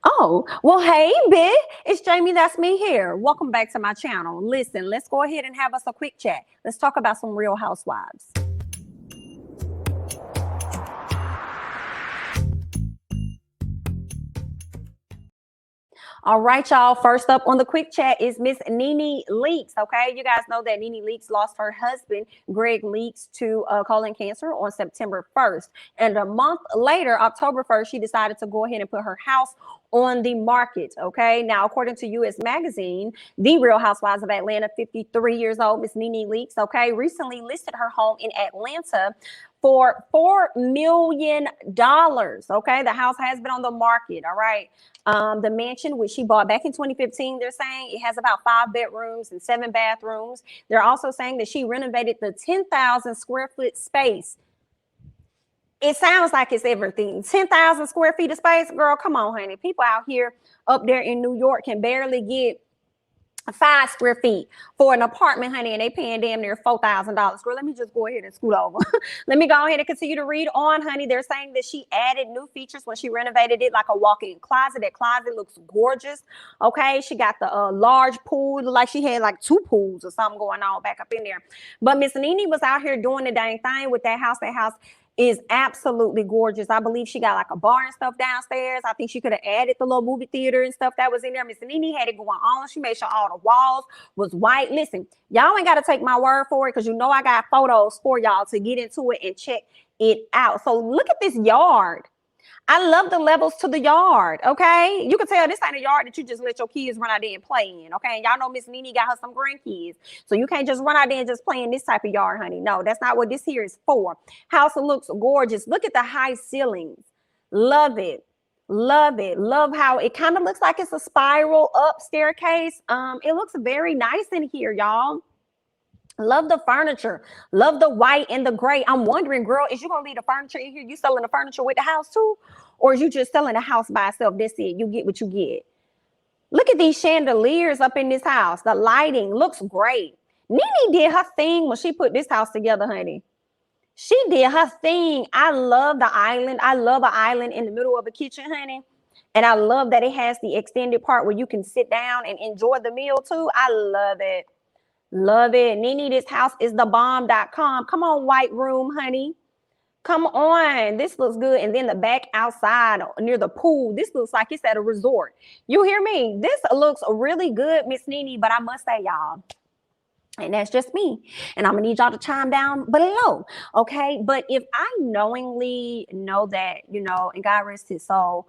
Oh, well, hey, bitch. It's Jamie. That's me here. Welcome back to my channel. Listen, let's go ahead and have us a quick chat. Let's talk about some Real Housewives. All right, y'all. First up on the quick chat is Miss Nene Leakes. Okay, you guys know that Nene Leakes lost her husband, Greg Leakes, to colon cancer on September 1st. And a month later, October 1st, she decided to go ahead and put her house on the market. Okay, now, according to U.S. Magazine, the Real Housewives of Atlanta, 53 years old, Miss Nene Leakes, okay, recently listed her home in Atlanta for $4 million. Okay, the house has been on the market. All right. The mansion, which she bought back in 2015, they're saying it has about 5 bedrooms and 7 bathrooms. They're also saying that she renovated the 10,000 square foot space. It sounds like it's everything. 10,000 square feet of space, girl. Come on, honey. People out here up there in New York can barely get 5 square feet for an apartment, honey, and they paying damn near $4,000. Girl, let me just go ahead and scoot over. Let me go ahead and continue to read on, honey. They're saying that she added new features when she renovated it, like a walk-in closet. That closet looks gorgeous. Okay, she got the large pool, like she had like 2 pools or something going on back up in there. But Miss Nene was out here doing the dang thing with that house. That house is absolutely gorgeous. I believe she got like a bar and stuff downstairs. I think she could have added the little movie theater and stuff that was in there. Miss Nene had it going on. She made sure all the walls was white. Listen, y'all ain't got to take my word for it, because you know I got photos for y'all to get into it and check it out. So look at this yard. I love the levels to the yard, okay? You can tell this ain't a yard that you just let your kids run out there and play in, okay? And y'all know Miss Nene got her some grandkids, so you can't just run out there and just play in this type of yard, honey. No, that's not what this here is for. House looks gorgeous. Look at the high ceilings. Love it. Love it. Love how it kind of looks like it's a spiral up staircase. It looks very nice in here, y'all. Love the furniture. Love the white and the gray. I'm wondering, girl, is you gonna leave the furniture in here? You selling the furniture with the house too? Or is you just selling the house by itself? That's it. You get what you get. Look at these chandeliers up in this house. The lighting looks great. Nene did her thing when she put this house together, honey. She did her thing. I love the island. I love an island in the middle of a kitchen, honey. And I love that it has the extended part where you can sit down and enjoy the meal too. I love it. Love it. Nene, this house is the bomb.com. Come on, White Room, honey. Come on. This looks good. And then the back outside near the pool, this looks like it's at a resort. You hear me? This looks really good, Miss Nene, but I must say, y'all, and that's just me, and I'm gonna need y'all to chime down below, okay? But if I knowingly know that, you know, and God rest his soul,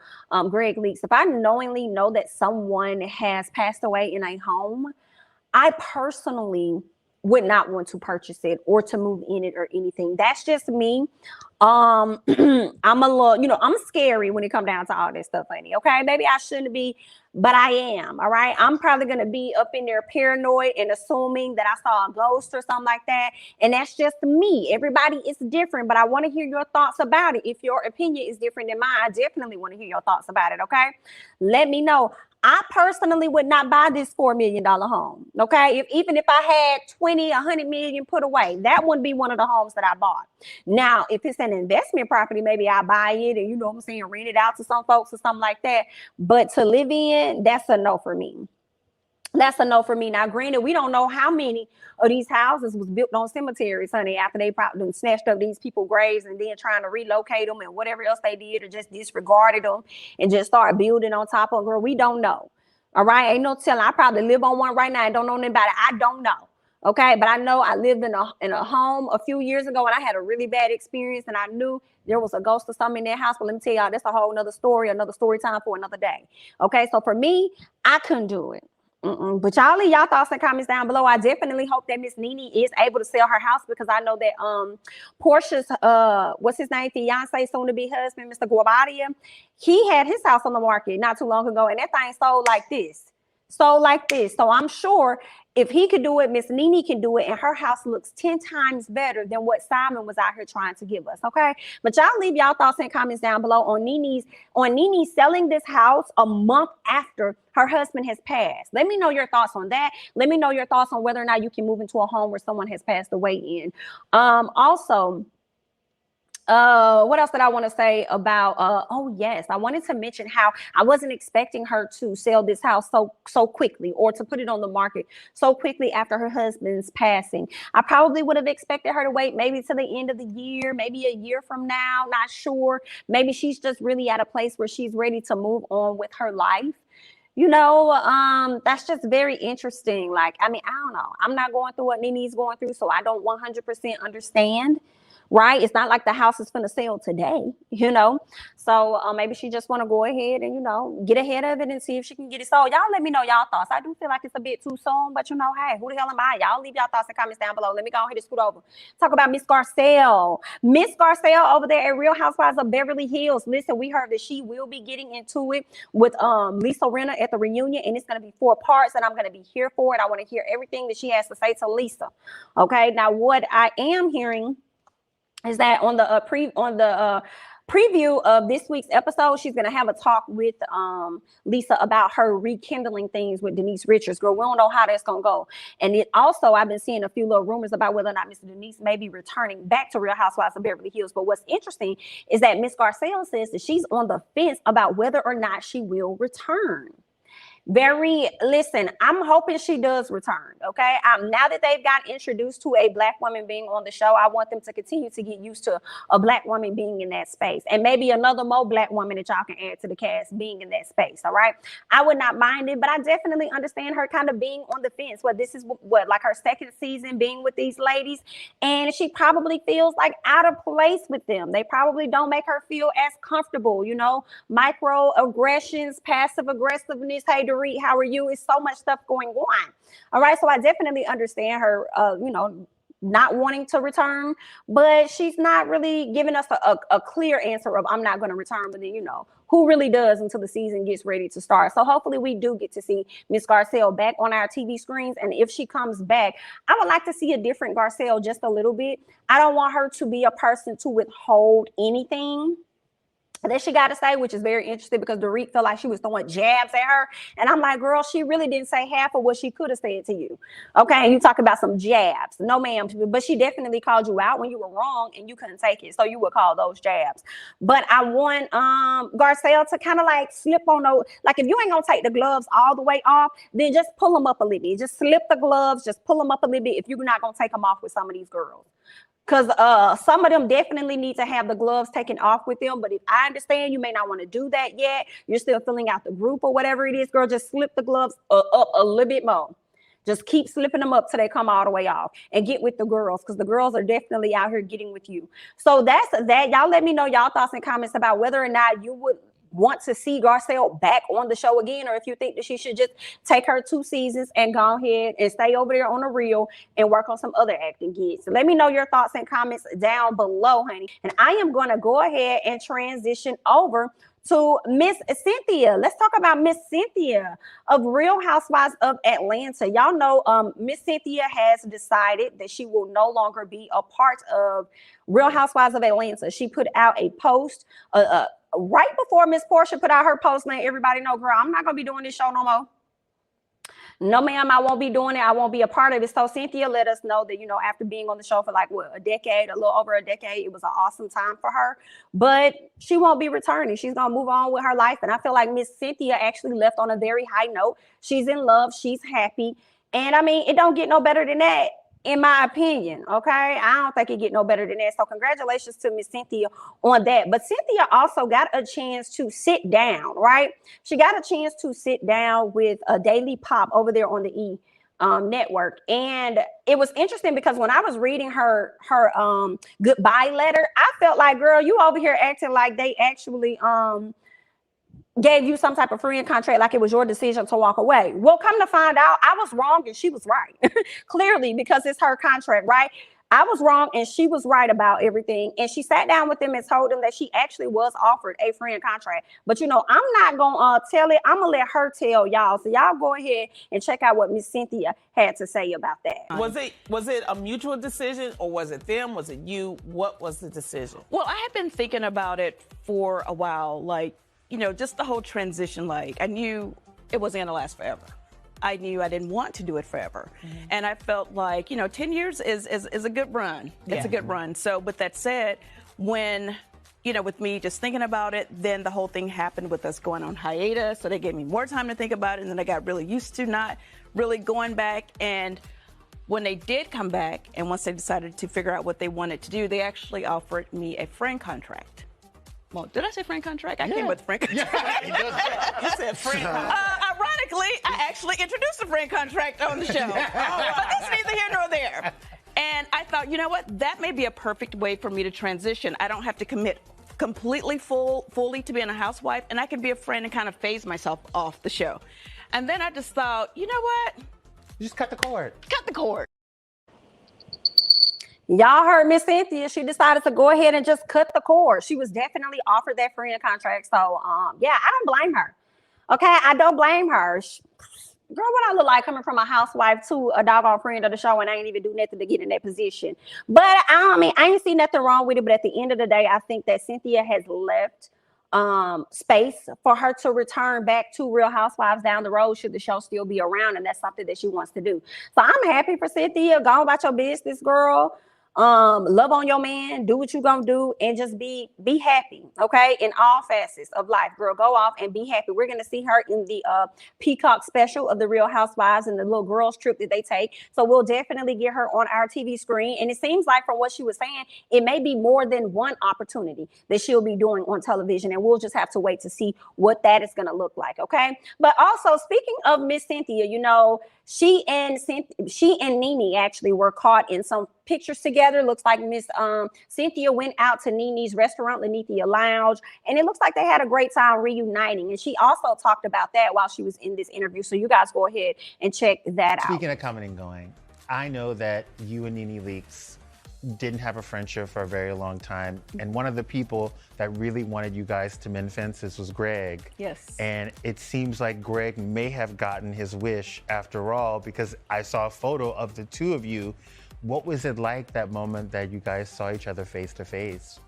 Greg Leakes, if I knowingly know that someone has passed away in a home, I personally would not want to purchase it or to move in it or anything. That's just me. I'm a little, you know, I'm scary when it comes down to all this stuff, honey. Okay, maybe I shouldn't be, but I am. All right, I'm probably gonna be up in there paranoid and assuming that I saw a ghost or something like that, and that's just me. Everybody is different, but I want to hear your thoughts about it. If your opinion is different than mine, I definitely want to hear your thoughts about it. Okay, let me know. I personally would not buy this $4 million home. Okay. Even if I had 20, 100 million put away, that wouldn't be one of the homes that I bought. Now, if it's an investment property, maybe I buy it and, you know what I'm saying, rent it out to some folks or something like that. But to live in, that's a no for me. That's a no for me. Now, granted, we don't know how many of these houses was built on cemeteries, honey, after they probably snatched up these people's graves and then trying to relocate them and whatever else they did, or just disregarded them and just start building on top of them. Girl, we don't know. All right. Ain't no telling. I probably live on one right now and don't know anything about it. I don't know. Okay. But I know I lived in a home a few years ago and I had a really bad experience and I knew there was a ghost or something in that house. But let me tell y'all, that's a whole nother story time for another day. Okay. So for me, I couldn't do it. But y'all leave y'all thoughts and comments down below. I definitely hope that Miss Nene is able to sell her house, because I know that Portia's what's his name, fiance, soon to be husband, Mr. Guavadia, he had his house on the market not too long ago, and that thing sold like this. So I'm sure if he could do it, Miss Nene can do it, and her house looks 10 times better than what Simon was out here trying to give us. Okay, but y'all leave y'all thoughts and comments down below on Nene selling this house a month after her husband has passed. Let me know your thoughts on that. Let me know your thoughts on whether or not you can move into a home where someone has passed away in. Also, What else did I want to say about oh yes, I wanted to mention how I wasn't expecting her to sell this house so quickly, or to put it on the market so quickly after her husband's passing. I probably would have expected her to wait maybe to the end of the year, maybe a year from now, not sure. Maybe she's just really at a place where she's ready to move on with her life. That's just very interesting. Like, I mean, I don't know. I'm not going through what Nene's going through, so I don't 100% understand. Right? It's not like the house is going to sell today, So maybe she just want to go ahead and, get ahead of it and see if she can get it sold. Y'all let me know y'all thoughts. I do feel like it's a bit too soon, but hey, who the hell am I? Y'all leave y'all thoughts and comments down below. Let me go ahead and scoot over. Talk about Miss Garcelle. Miss Garcelle over there at Real Housewives of Beverly Hills. Listen, we heard that she will be getting into it with Lisa Rinna at the reunion, and it's going to be 4 parts, and I'm going to be here for it. I want to hear everything that she has to say to Lisa. Okay, now what I am hearing is that on the preview of this week's episode, she's going to have a talk with Lisa about her rekindling things with Denise Richards. Girl, we don't know how that's going to go. And it also, I've been seeing a few little rumors about whether or not Miss Denise may be returning back to Real Housewives of Beverly Hills. But what's interesting is that Miss Garcelle says that she's on the fence about whether or not she will return. Listen, I'm hoping she does return, okay? Now that they've got introduced to a Black woman being on the show, I want them to continue to get used to a Black woman being in that space, and maybe another more Black woman that y'all can add to the cast being in that space, all right? I would not mind it, but I definitely understand her kind of being on the fence. Well, this is like her second season being with these ladies, and she probably feels like out of place with them. They probably don't make her feel as comfortable, microaggressions, passive aggressiveness. Hey, Dorit, how are you? It's so much stuff going on. All right. So I definitely understand her, not wanting to return, but she's not really giving us a clear answer of I'm not going to return. But then, who really does until the season gets ready to start. So hopefully we do get to see Miss Garcelle back on our TV screens. And if she comes back, I would like to see a different Garcelle just a little bit. I don't want her to be a person to withhold anything that she got to say, which is very interesting because Dorit felt like she was throwing jabs at her. And I'm like, girl, she really didn't say half of what she could have said to you. Okay, and you talk about some jabs. No, ma'am. But she definitely called you out when you were wrong and you couldn't take it. So you would call those jabs. But I want Garcelle to kind of like slip on those. Like if you ain't going to take the gloves all the way off, then just pull them up a little bit. Just slip the gloves. Just pull them up a little bit if you're not going to take them off with some of these girls. Because some of them definitely need to have the gloves taken off with them. But if I understand you may not want to do that yet, you're still filling out the group or whatever it is, girl, just slip the gloves up a little bit more. Just keep slipping them up till they come all the way off and get with the girls, because the girls are definitely out here getting with you. So that's that. Y'all let me know y'all thoughts and comments about whether or not you would want to see Garcelle back on the show again, or if you think that she should just take her 2 seasons and go ahead and stay over there on the reel and work on some other acting gigs. So let me know your thoughts and comments down below, honey. And I am going to go ahead and transition over to Miss Cynthia. Let's talk about Miss Cynthia of Real Housewives of Atlanta. Y'all know Miss Cynthia has decided that she will no longer be a part of Real Housewives of Atlanta. She put out a post right before Miss Portia put out her post, letting everybody know, girl, I'm not going to be doing this show no more. No, ma'am, I won't be doing it. I won't be a part of it. So Cynthia let us know that, after being on the show for like, a decade, a little over a decade, it was an awesome time for her. But she won't be returning. She's going to move on with her life. And I feel like Miss Cynthia actually left on a very high note. She's in love. She's happy. And I mean, it don't get no better than that, in my opinion. Okay, I don't think it get no better than that. So congratulations to Miss Cynthia on that. But Cynthia also got a chance to sit down, right? She got a chance to sit down with a Daily Pop over there on the E network. And it was interesting because when I was reading her goodbye letter, I felt like, girl, you over here acting like they actually gave you some type of friend contract, like it was your decision to walk away. Well, come to find out, I was wrong and she was right. Clearly, because it's her contract, right? I was wrong and she was right about everything. And she sat down with them and told them that she actually was offered a friend contract. But I'm not gonna tell it. I'm gonna let her tell y'all. So y'all go ahead and check out what Miss Cynthia had to say about that. Was it a mutual decision, or was it them? Was it you? What was the decision? Well, I had been thinking about it for a while, like, just the whole transition. Like, I knew it wasn't gonna last forever. I knew I didn't want to do it forever. Mm-hmm. And I felt like, 10 years is a good run. It's a good run. So with that said, when, you know, with me just thinking about it, then the whole thing happened with us going on hiatus. So they gave me more time to think about it. And then I got really used to not really going back. And when they did come back, and once they decided to figure out what they wanted to do, they actually offered me a friend contract. Well, did I say friend contract? I came with friend contract. You said friend contract. Ironically, I actually introduced a friend contract on the show. But that's neither here nor there. And I thought, you know what? That may be a perfect way for me to transition. I don't have to commit completely fully to being a housewife, and I can be a friend and kind of phase myself off the show. And then I just thought, you know what? You just cut the cord. Cut the cord. Y'all heard Miss Cynthia. She decided to go ahead and just cut the cord. She was definitely offered that friend contract. So, yeah, I don't blame her. Okay, I don't blame her. Girl, what I look like coming from a housewife to a doggone friend of the show, and I ain't even do nothing to get in that position. But I mean, I ain't see nothing wrong with it. But at the end of the day, I think that Cynthia has left space for her to return back to Real Housewives down the road should the show still be around, and that's something that she wants to do. So I'm happy for Cynthia. Go about your business, girl. Love on your man, do what you gonna do, and just be happy, okay, in all facets of life. Girl, go off and be happy. We're gonna see her in the Peacock special of the Real Housewives and the little girls trip that they take. So we'll definitely get her on our TV screen. And it seems like from what she was saying, it may be more than one opportunity that she'll be doing on television, and we'll just have to wait to see what that is gonna look like, okay? But also, speaking of Miss Cynthia, you know, she and Nene actually were caught in some pictures together. Looks like Miss Cynthia went out to Nene's restaurant, Lenithia Lounge, and it looks like they had a great time reuniting. And she also talked about that while she was in this interview. So you guys go ahead and check that out. Speaking of coming and going, I know that you and Nene Leakes didn't have a friendship for a very long time. And one of the people that really wanted you guys to mend fences was Greg. Yes. And it seems like Greg may have gotten his wish after all, because I saw a photo of the two of you. What was it like that moment that you guys saw each other face to face?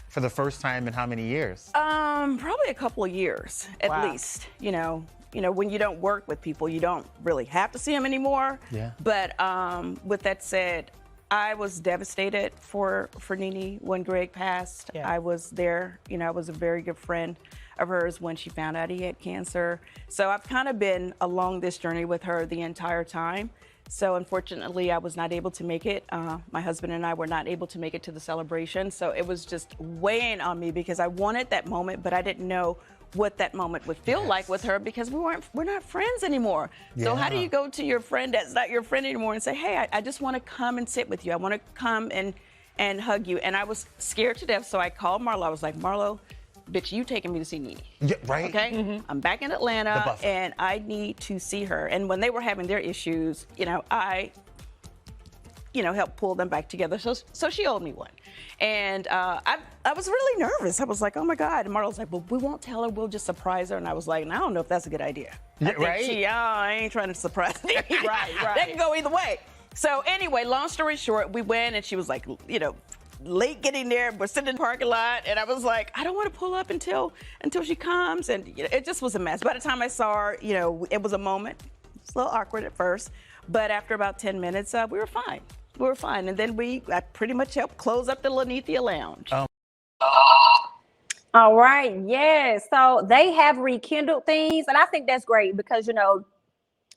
For the first time in how many years? Probably a couple of years at least. You know, when you don't work with people, you don't really have to see them anymore. Yeah. But with that said, I was devastated for Nene when Greg passed. Yeah. I was there. You know, I was a very good friend of hers when she found out he had cancer. So I've kind of been along this journey with her the entire time. So unfortunately, I was not able to make it. My husband and I were not able to make it to the celebration. So it was just weighing on me because I wanted that moment, but I didn't know what that moment would feel like with her because we're not friends anymore. So how do you go to your friend that's not your friend anymore and say, hey, I just want to come and sit with you. I want to come and hug you. And I was scared to death. So I called Marlo. I was like, Marlo, bitch, you taking me to see Nene. Yeah, right. Okay. I'm back in Atlanta and I need to see her. And when they were having their issues, you know, I helped pull them back together. So she owed me one. And I was really nervous. I was like, oh my God. And Marlo's like, well, we won't tell her. We'll just surprise her. And I was like, I don't know if that's a good idea. I ain't trying to surprise me. Right. That can go either way. So anyway, long story short, we went and she was like, you know, late getting there. We're sitting in the parking lot. And I was like, I don't want to pull up until she comes. And you know, it just was a mess. By the time I saw her, you know, it was a moment. It's a little awkward at first. But after about 10 minutes, we were fine. We were fine. And then I pretty much helped close up the Lenithia Lounge. All right. Yes. So they have rekindled things. And I think that's great because, you know,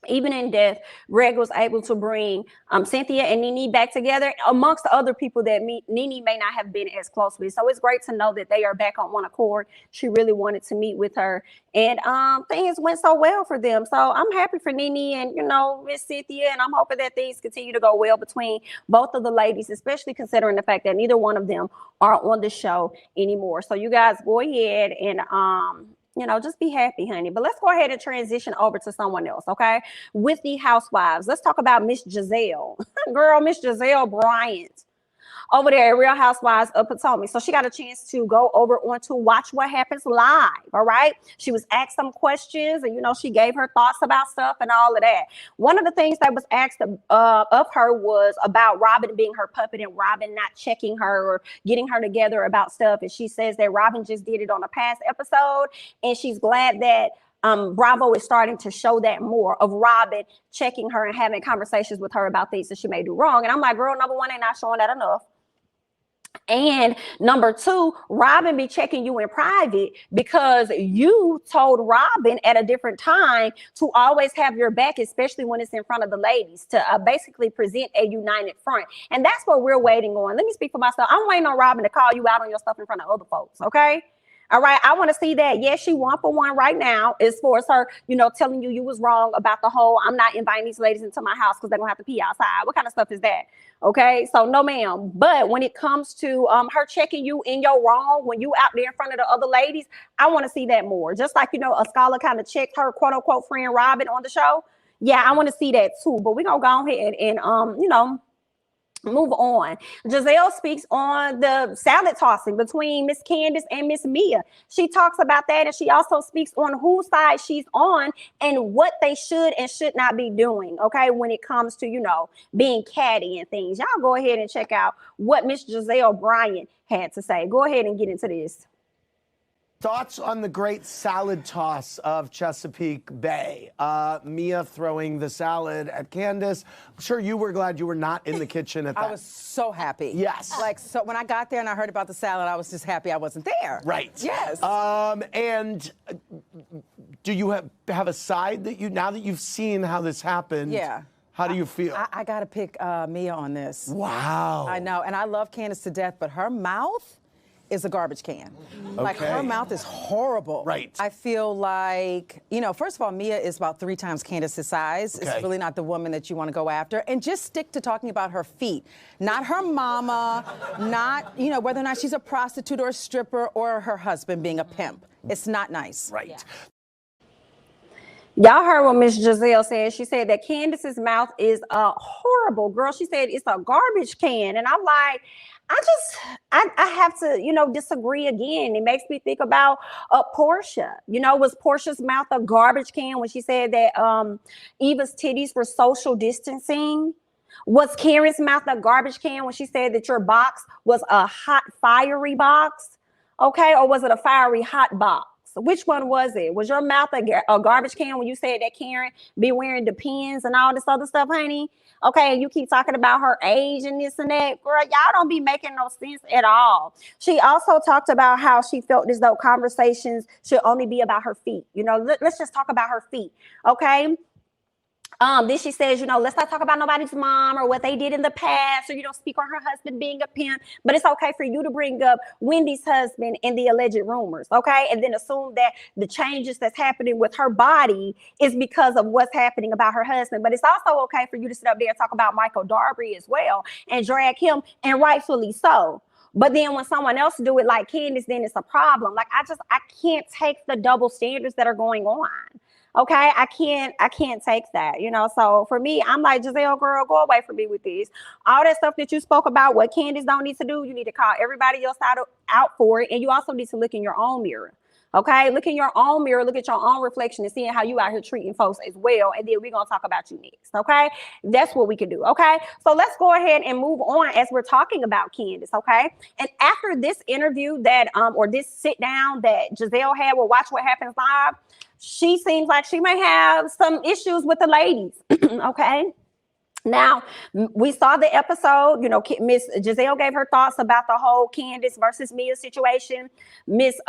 even in death, Greg was able to bring Cynthia and Nene back together amongst the other people that Nene may not have been as close with. So it's great to know that they are back on one accord. She really wanted to meet with her. And things went so well for them. So I'm happy for Nene and, you know, Miss Cynthia. And I'm hoping that things continue to go well between both of the ladies, especially considering the fact that neither one of them are on the show anymore. So you guys go ahead and you know, just be happy, honey. But let's go ahead and transition over to someone else, okay? With the Housewives, let's talk about Miss Gizelle. Girl, Miss Gizelle Bryant over there at Real Housewives of Potomac. So she got a chance to go over onto Watch What Happens Live, all right? She was asked some questions and, you know, she gave her thoughts about stuff and all of that. One of the things that was asked of her was about Robyn being her puppet and Robyn not checking her or getting her together about stuff. And she says that Robyn just did it on a past episode. And she's glad that Bravo is starting to show that more of Robyn checking her and having conversations with her about things that she may do wrong. And I'm like, girl, number one, they're not showing that enough. And number two, Robyn be checking you in private because you told Robyn at a different time to always have your back, especially when it's in front of the ladies, to basically present a united front. And that's what we're waiting on. Let me speak for myself. I'm waiting on Robyn to call you out on your stuff in front of other folks, okay? All right, I want to see that. Yes, she 1-for-1 right now as far as her, telling you was wrong about the whole, I'm not inviting these ladies into my house because they're going to have to pee outside. What kind of stuff is that? Okay, so no, ma'am. But when it comes to her checking you in your wrong, when you out there in front of the other ladies, I want to see that more. Just like, a scholar kind of checked her quote unquote friend Robyn on the show. Yeah, I want to see that too. But we're going to go ahead and, move on. Gizelle speaks on the salad tossing between Miss Candiace and Miss Mia. She talks about that, and she also speaks on whose side she's on and what they should and should not be doing, okay, when it comes to, being catty and things. Y'all go ahead and check out what Miss Gizelle Bryant had to say. Go ahead and get into this. Thoughts on the great salad toss of Chesapeake Bay? Mia throwing the salad at Candiace. I'm sure you were glad you were not in the kitchen at that. I was so happy. Yes. So when I got there and I heard about the salad, I was just happy I wasn't there. Right. Yes. And do you have a side that now that you've seen how this happened? Yeah. How do you feel? I got to pick Mia on this. Wow. I know. And I love Candiace to death, but her mouth is a garbage can. Okay. Like, her mouth is horrible. Right. I feel like, first of all, Mia is about 3 times Candiace's size. Okay. It's really not the woman that you want to go after. And just stick to talking about her feet. Not her mama, not, whether or not she's a prostitute or a stripper or her husband being a pimp. It's not nice. Right. Yeah. Y'all heard what Miss Gizelle said. She said that Candiace's mouth is horrible, girl. She said it's a garbage can. And I'm like, I have to, disagree again. It makes me think about Portia. Was Portia's mouth a garbage can when she said that Eva's titties were social distancing? Was Karen's mouth a garbage can when she said that your box was a hot, fiery box? Okay, or was it a fiery, hot box? Which one was it? Was your mouth a garbage can when you said that Karen be wearing Depends and all this other stuff, honey? Okay, and you keep talking about her age and this and that. Girl, y'all don't be making no sense at all. She also talked about how she felt as though conversations should only be about her feet. Let's just talk about her feet, okay? Then she says, let's not talk about nobody's mom or what they did in the past, or speak on her husband being a pimp, but it's okay for you to bring up Wendy's husband and the alleged rumors, okay? And then assume that the changes that's happening with her body is because of what's happening about her husband. But it's also okay for you to sit up there and talk about Michael Darby as well and drag him, and rightfully so. But then when someone else do it like Candiace, then it's a problem. Like, I can't take the double standards that are going on. Okay, I can't take that, So for me, I'm like, Gizelle, girl, go away from me with this. All that stuff that you spoke about, what Candiace don't need to do, you need to call everybody else out for it. And you also need to look in your own mirror. Okay, look in your own mirror, look at your own reflection and seeing how you out here treating folks as well. And then we're going to talk about you next. Okay, that's what we can do. Okay, so let's go ahead and move on as we're talking about Candiace. Okay, and after this interview that, or this sit down that Gizelle had with Watch What Happens Live, she seems like she may have some issues with the ladies. Okay. Now, we saw the episode, Miss Gizelle gave her thoughts about the whole Candiace versus Mia situation. Miss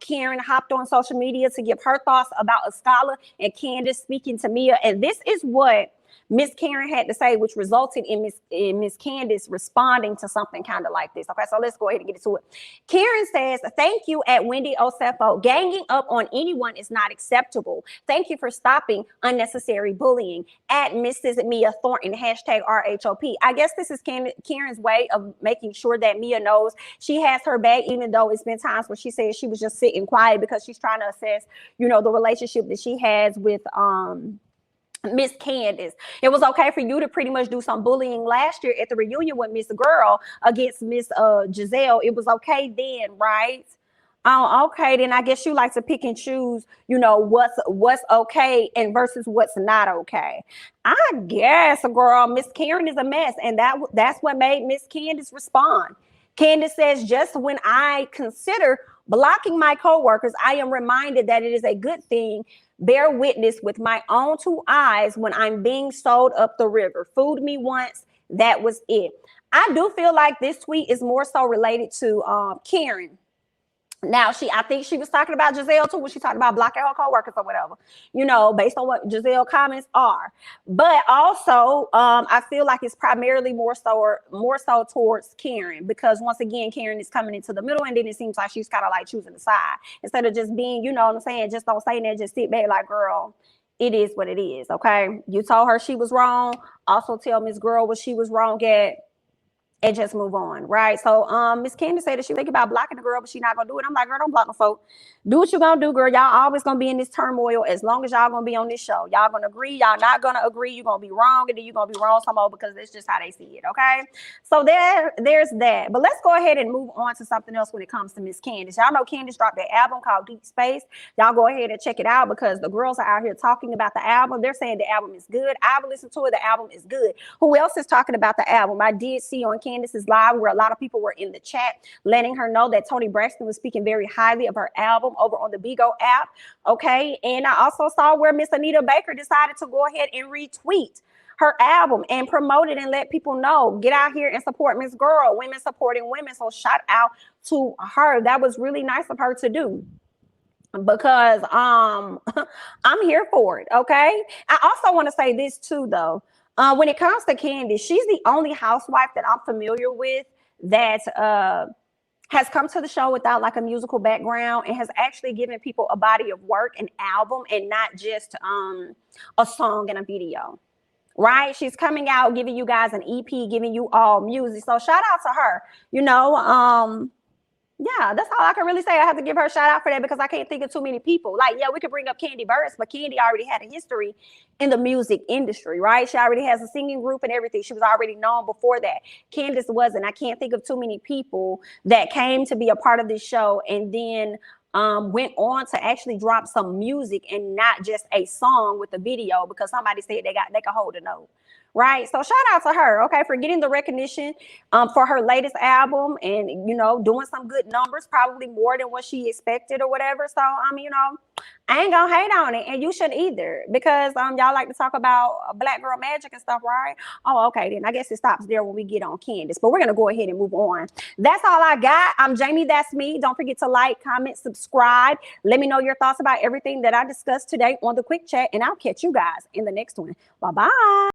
Karen hopped on social media to give her thoughts about a scholar and Candiace speaking to Mia. And this is what Miss Karen had to say, which resulted in Miss Candiace responding to something kind of like this. Okay, so let's go ahead and get into it. Karen says, "Thank you at Wendy Osefo. Ganging up on anyone is not acceptable. Thank you for stopping unnecessary bullying. At Mrs. Mia Thornton, hashtag RHOP. I guess this is Karen's way of making sure that Mia knows she has her back, even though it's been times where she said she was just sitting quiet because she's trying to assess, the relationship that she has with Miss Candiace. It was okay for you to pretty much do some bullying last year at the reunion with Miss Girl against Miss Gizelle. It was okay then, right? Oh, okay. Then I guess you like to pick and choose, what's okay and versus what's not okay. I guess, girl, Miss Karen is a mess, and that's what made Miss Candiace respond. Candiace says, "Just when I consider blocking my coworkers, I am reminded that it is a good thing. Bear witness with my own 2 eyes when I'm being sold up the river. Fooled me once, that was it." I do feel like this tweet is more so related to Karen. Now, I think she was talking about Gizelle too when she talked about blocking her coworkers or whatever, based on what Gizelle comments are. But also, I feel like it's primarily more so towards Karen, because once again, Karen is coming into the middle, and then it seems like she's kind of like choosing the side instead of just being, what I'm saying, just don't say that, just sit back like, girl, it is what it is. Okay, you told her she was wrong. Also, tell Miss Girl what she was wrong at. And just move on, right? So Miss Candiace said that she think about blocking the girl, but she not gonna do it. I'm like, girl, don't block no folk. Do what you gonna do, girl. Y'all always gonna be in this turmoil as long as y'all gonna be on this show. Y'all gonna agree, y'all not gonna agree. You're gonna be wrong, and then you're gonna be wrong some more, because that's just how they see it, okay? So there's that. But let's go ahead and move on to something else when it comes to Miss Candiace. Y'all know Candiace dropped that album called Deep Space. Y'all go ahead and check it out, because the girls are out here talking about the album. They're saying the album is good. I've listened to it. The album is good. Who else is talking about the album? I did see on Candiace's live where a lot of people were in the chat letting her know that Toni Braxton was speaking very highly of her album over on the Bigo app. Okay. And I also saw where Miss Anita Baker decided to go ahead and retweet her album and promote it and let people know, get out here and support Miss Girl, women supporting women. So shout out to her. That was really nice of her to do, because I'm here for it. Okay. I also want to say this too, though. When it comes to Candiace, she's the only housewife that I'm familiar with that has come to the show without like a musical background and has actually given people a body of work, an album, and not just a song and a video. Right? She's coming out, giving you guys an EP, giving you all music. So shout out to her. Yeah, that's all I can really say. I have to give her a shout out for that, because I can't think of too many people. Like, yeah, we could bring up Kandi Burruss, but Kandi already had a history in the music industry, right? She already has a singing group and everything. She was already known before that. Candiace wasn't. I can't think of too many people that came to be a part of this show and then went on to actually drop some music and not just a song with a video, because somebody said they could hold a note. Right. So shout out to her, okay, for getting the recognition for her latest album and, doing some good numbers, probably more than what she expected or whatever. So, I ain't gonna hate on it, and you shouldn't either, because y'all like to talk about Black Girl Magic and stuff, right? Oh, okay, then I guess it stops there when we get on Candiace, but we're gonna go ahead and move on. That's all I got. I'm Jamie, that's me. Don't forget to like, comment, subscribe. Let me know your thoughts about everything that I discussed today on the quick chat, and I'll catch you guys in the next one. Bye-bye.